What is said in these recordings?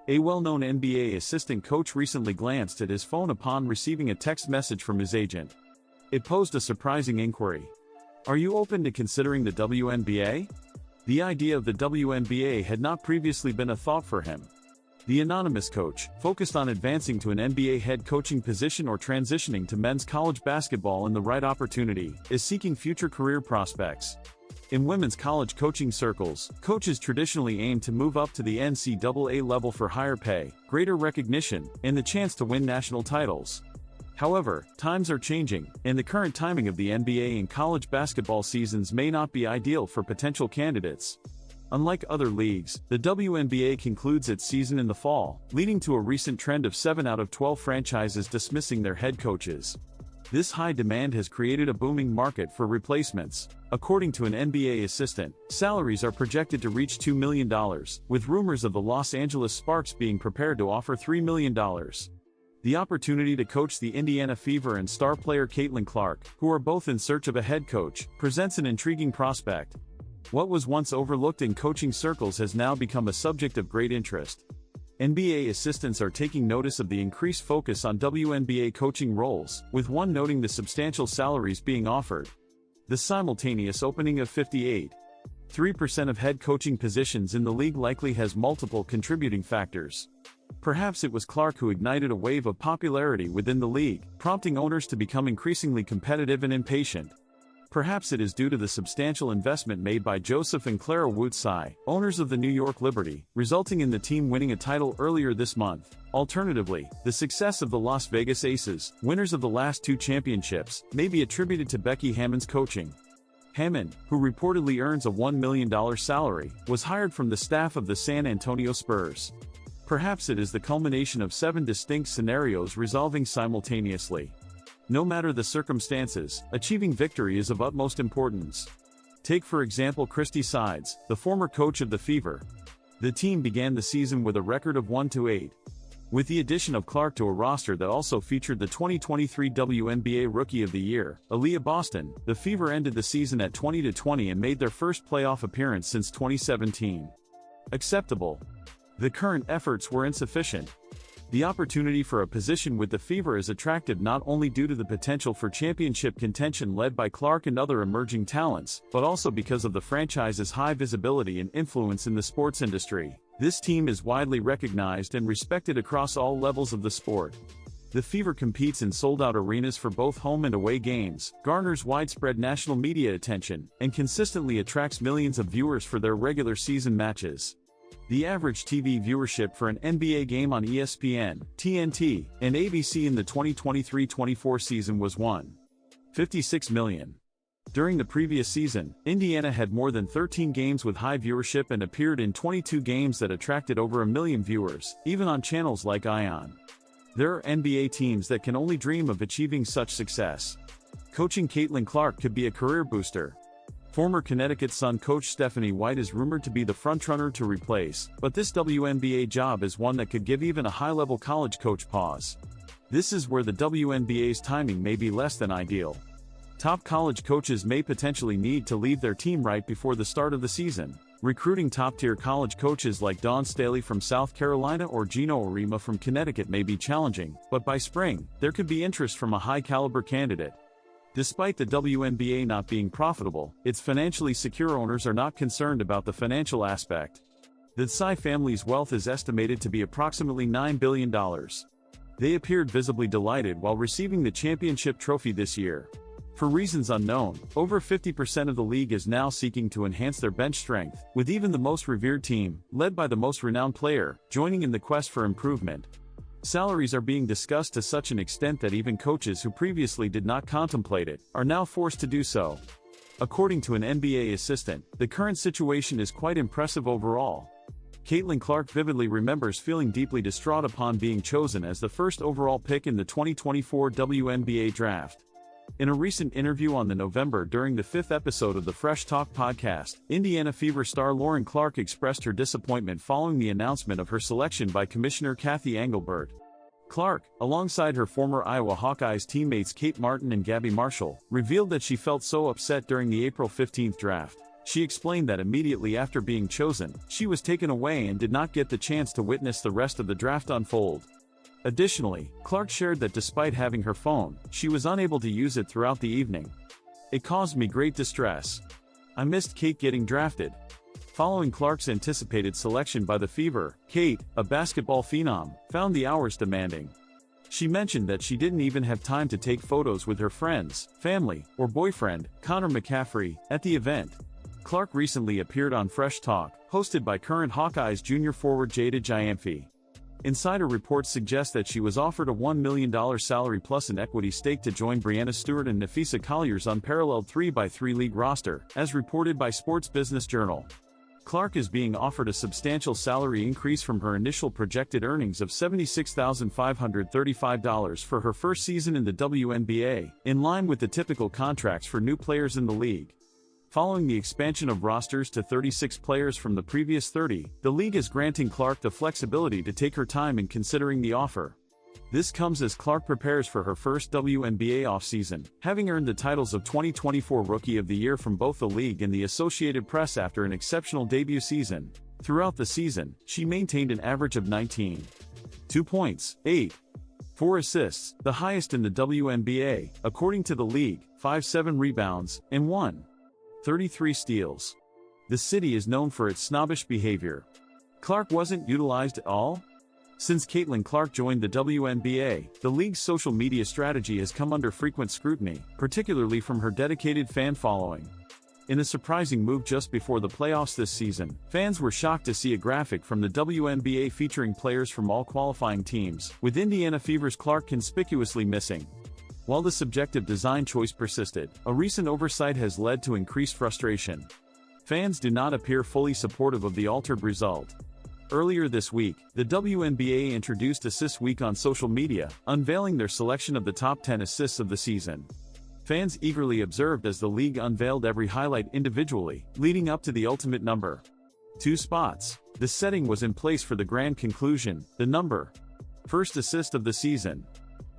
A well-known NBA assistant coach recently glanced at his phone upon receiving a text message from his agent. It posed a surprising inquiry. "Are you open to considering the WNBA?" The idea of the WNBA had not previously been a thought for him. The anonymous coach, focused on advancing to an NBA head coaching position or transitioning to men's college basketball in the right opportunity, is seeking future career prospects. In women's college coaching circles, coaches traditionally aim to move up to the NCAA level for higher pay, greater recognition, and the chance to win national titles. However, times are changing, and the current timing of the NBA and college basketball seasons may not be ideal for potential candidates. Unlike other leagues, the WNBA concludes its season in the fall, leading to a recent trend of 7 out of 12 franchises dismissing their head coaches. This high demand has created a booming market for replacements. According to an NBA assistant, salaries are projected to reach $2 million, with rumors of the Los Angeles Sparks being prepared to offer $3 million. The opportunity to coach the Indiana Fever and star player Caitlin Clark, who are both in search of a head coach, presents an intriguing prospect. What was once overlooked in coaching circles has now become a subject of great interest. NBA assistants are taking notice of the increased focus on WNBA coaching roles, with one noting the substantial salaries being offered. The simultaneous opening of 58.3% of head coaching positions in the league likely has multiple contributing factors. Perhaps it was Clark who ignited a wave of popularity within the league, prompting owners to become increasingly competitive and impatient. Perhaps it is due to the substantial investment made by Joseph and Clara Woodside, owners of the New York Liberty, resulting in the team winning a title earlier this month. Alternatively, the success of the Las Vegas Aces, winners of the last 2 championships, may be attributed to Becky Hammon's coaching. Hammon, who reportedly earns a $1 million salary, was hired from the staff of the San Antonio Spurs. Perhaps it is the culmination of 7 distinct scenarios resolving simultaneously. No matter the circumstances, achieving victory is of utmost importance. Take for example Christy Sides, the former coach of the Fever. The team began the season with a record of 1-8. With the addition of Clark to a roster that also featured the 2023 WNBA Rookie of the Year, Aaliyah Boston, the Fever ended the season at 20-20 and made their first playoff appearance since 2017. Acceptable. The current efforts were insufficient. The opportunity for a position with the Fever is attractive not only due to the potential for championship contention led by Clark and other emerging talents, but also because of the franchise's high visibility and influence in the sports industry. This team is widely recognized and respected across all levels of the sport. The Fever competes in sold-out arenas for both home and away games, garners widespread national media attention, and consistently attracts millions of viewers for their regular season matches. The average TV viewership for an NBA game on ESPN, TNT, and ABC in the 2023-24 season was 1.56 million. During the previous season, Indiana had more than 13 games with high viewership and appeared in 22 games that attracted over 1 million viewers, even on channels like ION. There are NBA teams that can only dream of achieving such success. Coaching Caitlin Clark could be a career booster. Former Connecticut Sun coach Stephanie White is rumored to be the frontrunner to replace, but this WNBA job is one that could give even a high-level college coach pause. This is where the WNBA's timing may be less than ideal. Top college coaches may potentially need to leave their team right before the start of the season. Recruiting top-tier college coaches like Dawn Staley from South Carolina or Gino Auriemma from Connecticut may be challenging, but by spring, there could be interest from a high-caliber candidate. Despite the WNBA not being profitable, its financially secure owners are not concerned about the financial aspect. The Tsai family's wealth is estimated to be approximately $9 billion. They appeared visibly delighted while receiving the championship trophy this year. For reasons unknown, over 50% of the league is now seeking to enhance their bench strength, with even the most revered team, led by the most renowned player, joining in the quest for improvement. Salaries are being discussed to such an extent that even coaches who previously did not contemplate it are now forced to do so. According to an NBA assistant, the current situation is quite impressive overall. Caitlin Clark vividly remembers feeling deeply distraught upon being chosen as the first overall pick in the 2024 WNBA draft. In a recent interview on the November during the 5th episode of the Fresh Talk podcast, Indiana Fever star Lauren Clark expressed her disappointment following the announcement of her selection by Commissioner Kathy Engelbert. Clark, alongside her former Iowa Hawkeyes teammates Kate Martin and Gabby Marshall, revealed that she felt so upset during the April 15 draft. She explained that immediately after being chosen, she was taken away and did not get the chance to witness the rest of the draft unfold. Additionally, Clark shared that despite having her phone, she was unable to use it throughout the evening. "It caused me great distress. I missed Kate getting drafted." Following Clark's anticipated selection by the Fever, Kate, a basketball phenom, found the hours demanding. She mentioned that she didn't even have time to take photos with her friends, family, or boyfriend, Connor McCaffrey, at the event. Clark recently appeared on Fresh Talk, hosted by current Hawkeyes junior forward Jada Giamfi. Insider reports suggest that she was offered a $1 million salary plus an equity stake to join Breanna Stewart and Nafisa Collier's unparalleled 3x3 league roster, as reported by Sports Business Journal. Clark is being offered a substantial salary increase from her initial projected earnings of $76,535 for her first season in the WNBA, in line with the typical contracts for new players in the league. Following the expansion of rosters to 36 players from the previous 30, the league is granting Clark the flexibility to take her time in considering the offer. This comes as Clark prepares for her first WNBA offseason, having earned the titles of 2024 Rookie of the Year from both the league and the Associated Press after an exceptional debut season. Throughout the season, she maintained an average of 19.2 points, 8.4 assists, the highest in the WNBA, according to the league, 5.7 rebounds, and 1.33 steals. The city is known for its snobbish behavior. Clark wasn't utilized at all? Since Caitlin Clark joined the WNBA, the league's social media strategy has come under frequent scrutiny, particularly from her dedicated fan following. In a surprising move just before the playoffs this season, fans were shocked to see a graphic from the WNBA featuring players from all qualifying teams, with Indiana Fever's Clark conspicuously missing. While the subjective design choice persisted, a recent oversight has led to increased frustration. Fans do not appear fully supportive of the altered result. Earlier this week, the WNBA introduced Assist Week on social media, unveiling their selection of the top 10 assists of the season. Fans eagerly observed as the league unveiled every highlight individually, leading up to the ultimate number 2 spots. The setting was in place for the grand conclusion, the number first assist of the season.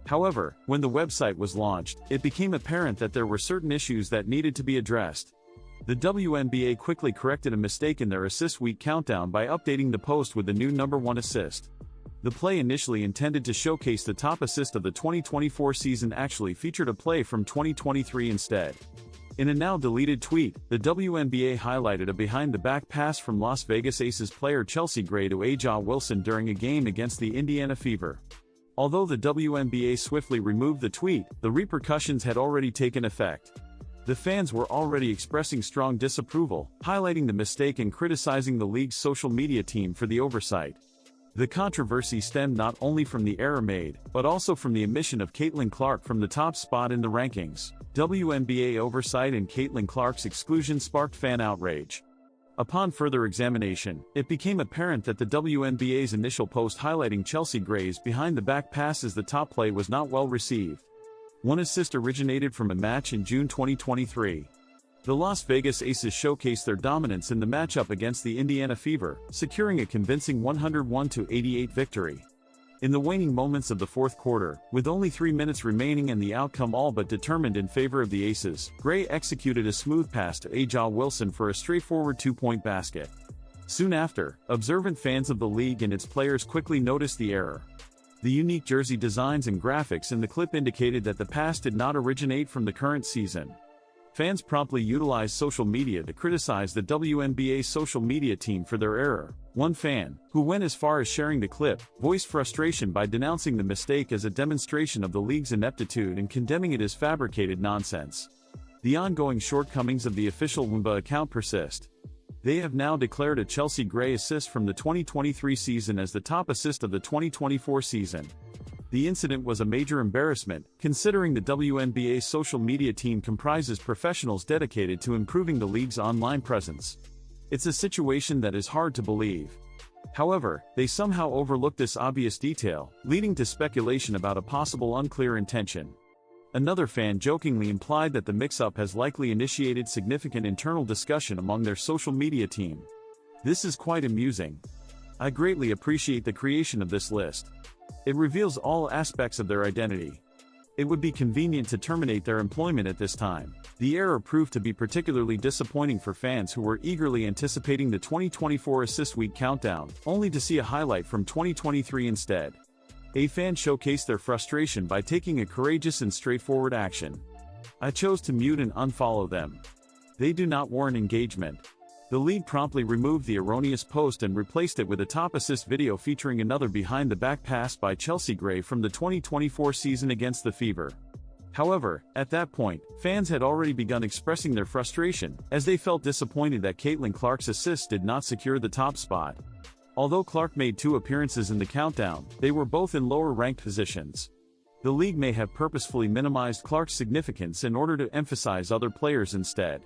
However, when the website was launched, it became apparent that there were certain issues that needed to be addressed. The WNBA quickly corrected a mistake in their Assist Week countdown by updating the post with the new number 1 assist. The play initially intended to showcase the top assist of the 2024 season actually featured a play from 2023 instead. In a now-deleted tweet, the WNBA highlighted a behind-the-back pass from Las Vegas Aces player Chelsea Gray to A'ja Wilson during a game against the Indiana Fever. Although the WNBA swiftly removed the tweet, the repercussions had already taken effect. The fans were already expressing strong disapproval, highlighting the mistake and criticizing the league's social media team for the oversight. The controversy stemmed not only from the error made, but also from the omission of Caitlin Clark from the top spot in the rankings. WNBA oversight and Caitlin Clark's exclusion sparked fan outrage. Upon further examination, it became apparent that the WNBA's initial post highlighting Chelsea Gray's behind-the-back pass as the top play was not well received. One assist originated from a match in June 2023. The Las Vegas Aces showcased their dominance in the matchup against the Indiana Fever, securing a convincing 101-88 victory. In the waning moments of the fourth quarter, with only 3 minutes remaining and the outcome all but determined in favor of the Aces, Gray executed a smooth pass to A'ja Wilson for a straightforward 2-point basket. Soon after, observant fans of the league and its players quickly noticed the error. The unique jersey designs and graphics in the clip indicated that the pass did not originate from the current season. Fans promptly utilized social media to criticize the WNBA's social media team for their error. One fan, who went as far as sharing the clip, voiced frustration by denouncing the mistake as a demonstration of the league's ineptitude and condemning it as fabricated nonsense. The ongoing shortcomings of the official WNBA account persist. They have now declared a Chelsea Gray assist from the 2023 season as the top assist of the 2024 season. The incident was a major embarrassment, considering the WNBA's social media team comprises professionals dedicated to improving the league's online presence. It's a situation that is hard to believe. However, they somehow overlooked this obvious detail, leading to speculation about a possible unclear intention. Another fan jokingly implied that the mix-up has likely initiated significant internal discussion among their social media team. This is quite amusing. I greatly appreciate the creation of this list. It reveals all aspects of their identity. It would be convenient to terminate their employment at this time. The error proved to be particularly disappointing for fans who were eagerly anticipating the 2024 Assist Week countdown, only to see a highlight from 2023 instead. A fan showcased their frustration by taking a courageous and straightforward action. "I chose to mute and unfollow them. They do not warrant engagement." The league promptly removed the erroneous post and replaced it with a top assist video featuring another behind-the-back pass by Chelsea Gray from the 2024 season against the Fever. However, at that point, fans had already begun expressing their frustration, as they felt disappointed that Caitlin Clark's assist did not secure the top spot. Although Clark made 2 appearances in the countdown, they were both in lower-ranked positions. The league may have purposefully minimized Clark's significance in order to emphasize other players instead.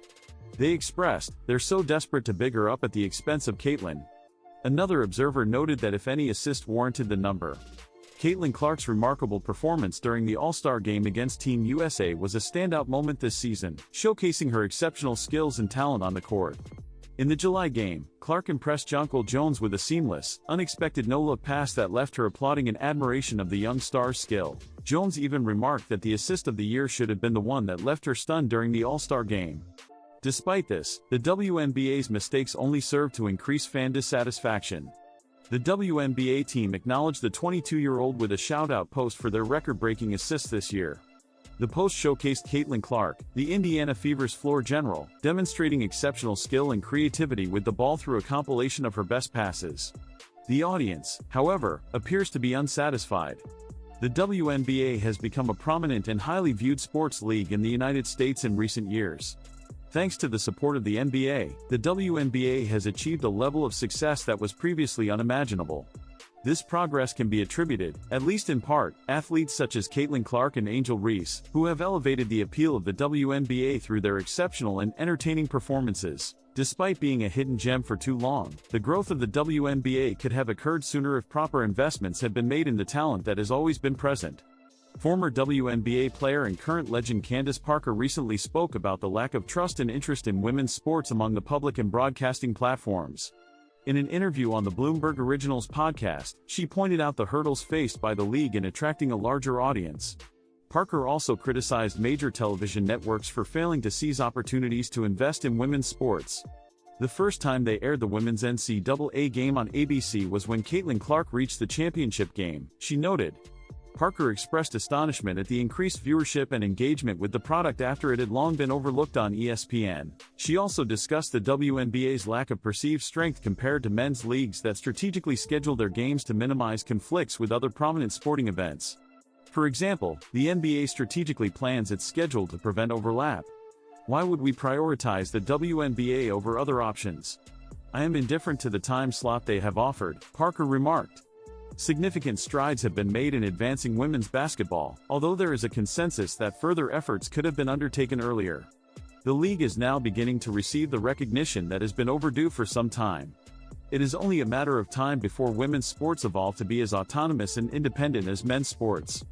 They expressed, "They're so desperate to big her up at the expense of Caitlin." Another observer noted that if any assist warranted the number, Caitlin Clark's remarkable performance during the All-Star game against Team USA was a standout moment this season, showcasing her exceptional skills and talent on the court. In the July game, Clark impressed Jonquel Jones with a seamless, unexpected no-look pass that left her applauding in admiration of the young star's skill. Jones even remarked that the assist of the year should have been the one that left her stunned during the All-Star game. Despite this, the WNBA's mistakes only served to increase fan dissatisfaction. The WNBA team acknowledged the 22-year-old with a shout-out post for their record-breaking assists this year. The post showcased Caitlin Clark, the Indiana Fever's floor general, demonstrating exceptional skill and creativity with the ball through a compilation of her best passes. The audience, however, appears to be unsatisfied. The WNBA has become a prominent and highly viewed sports league in the United States in recent years. Thanks to the support of the NBA, the WNBA has achieved a level of success that was previously unimaginable. This progress can be attributed, at least in part, athletes such as Caitlin Clark and Angel Reese, who have elevated the appeal of the WNBA through their exceptional and entertaining performances. Despite being a hidden gem for too long, the growth of the WNBA could have occurred sooner if proper investments had been made in the talent that has always been present. Former WNBA player and current legend Candace Parker recently spoke about the lack of trust and interest in women's sports among the public and broadcasting platforms. In an interview on the Bloomberg Originals podcast, she pointed out the hurdles faced by the league in attracting a larger audience. Parker also criticized major television networks for failing to seize opportunities to invest in women's sports. The first time they aired the women's NCAA game on ABC was when Caitlin Clark reached the championship game, she noted. Parker expressed astonishment at the increased viewership and engagement with the product after it had long been overlooked on ESPN. She also discussed the WNBA's lack of perceived strength compared to men's leagues that strategically schedule their games to minimize conflicts with other prominent sporting events. For example, the NBA strategically plans its schedule to prevent overlap. "Why would we prioritize the WNBA over other options? I am indifferent to the time slot they have offered," Parker remarked. Significant strides have been made in advancing women's basketball, although there is a consensus that further efforts could have been undertaken earlier. The league is now beginning to receive the recognition that has been overdue for some time. It is only a matter of time before women's sports evolve to be as autonomous and independent as men's sports.